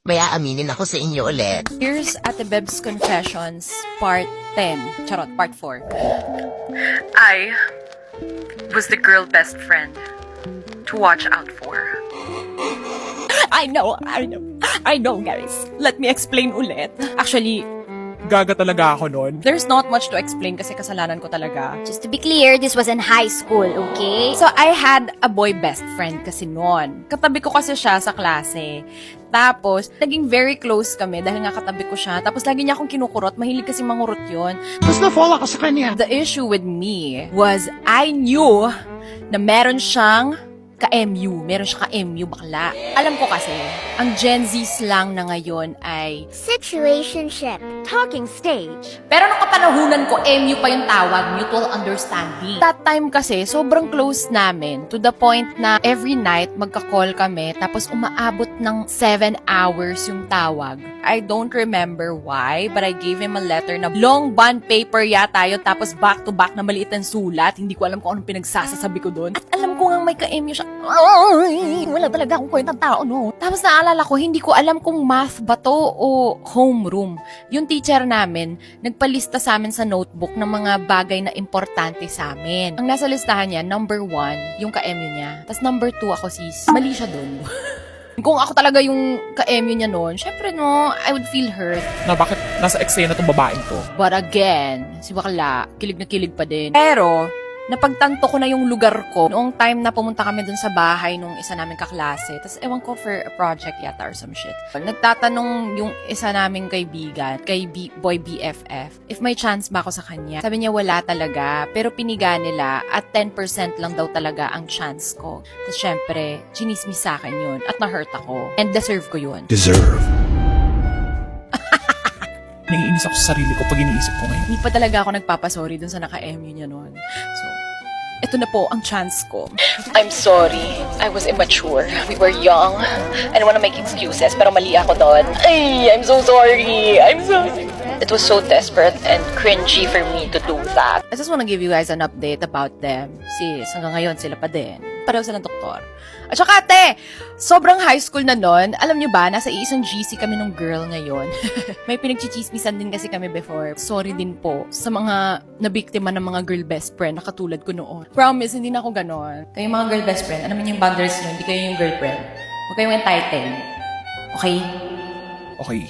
May aaminin ako sa inyo ulit. Here's Ate Beb's Confessions, Part 10. Charot, Part 4. I was the girl best friend to watch out for. I know, guys. Let me explain ulit. Actually, Gaga talaga ako nun. there's not much to explain kasi kasalanan ko talaga. Just to be clear, this was in high school, okay? So, I had a boy best friend kasi noon. Katabi ko kasi siya sa klase. Tapos, naging very close kami dahil nga katabi ko siya. Tapos, lagi niya akong kinukurot. Mahilig kasi mangurot yun. Tapos na-fall ako sa kanya. The issue with me was I knew na meron siyang ka-MU. Meron siya ka-MU, bakla. Alam ko kasi, ang Gen Z slang na ngayon ay Situationship. Talking stage. pero nung kapanahunan ko, MU pa yung tawag, mutual understanding. That time kasi, sobrang close namin to the point na every night magka-call kami tapos umaabot ng 7 hours yung tawag. I don't remember why, but I gave him a letter na long bond paper yata yun tapos back-to-back na maliit ang sulat. Hindi ko alam kung anong pinagsasasabi ko doon. At alam ko nga may ka-MU siya. Ay, wala talaga akong kwentang tao, no? Tapos naalala ko, hindi ko alam kung math ba to o homeroom. Yung teacher namin, nagpalista sa amin sa notebook ng mga bagay na importante sa amin. Ang nasa listahan niya, number 1, yung ka-MU niya. Tapos number 2, ako sis. Mali siya dun. Kung ako talaga yung ka-MU niya noon, syempre no, I would feel hurt. Na bakit nasa eksena tong babaeng to? But again, si bakla, kilig na kilig pa din. Pero, napagtanto ko na yung lugar ko noong time na pumunta kami dun sa bahay nung isa naming kaklase. Tapos ewan ko for a project yata or some shit. Nagtatanong yung isa naming kaibigan, boy BFF, if may chance ba ako sa kanya. Sabi niya wala talaga, pero piniga nila at 10% lang daw talaga ang chance ko. Tapos syempre, chinismis sa akin yun at na-hurt ako. And deserve ko yun. Naiinis ako sa sarili ko pag iniisip ko ngayon. Hindi pa talaga ako nagpapasorry dun sa naka-MU niya noon. So, ito na po ang chance ko. I'm sorry. I was immature. We were young. I don't want to make excuses, pero mali ako doon. Ay, I'm so sorry. I'm sorry. It was so desperate and cringy for me to do that. I just wanna give you guys an update about them. Sis, hanggang ngayon sila pa din. Pareho silang doktor. At saka ate, sobrang high school na nun. Alam nyo ba, nasa isang GC kami nung girl ngayon. May pinagchichismisan din kasi kami before. Sorry din po sa mga nabiktima ng mga girl best friend na katulad ko noon. Promise, hindi na ako ganon. Kayo mga girl best friend, ano man yung boundaries nyo, hindi kayo yung girlfriend. Huwag kayong entitled. Okay? Okay.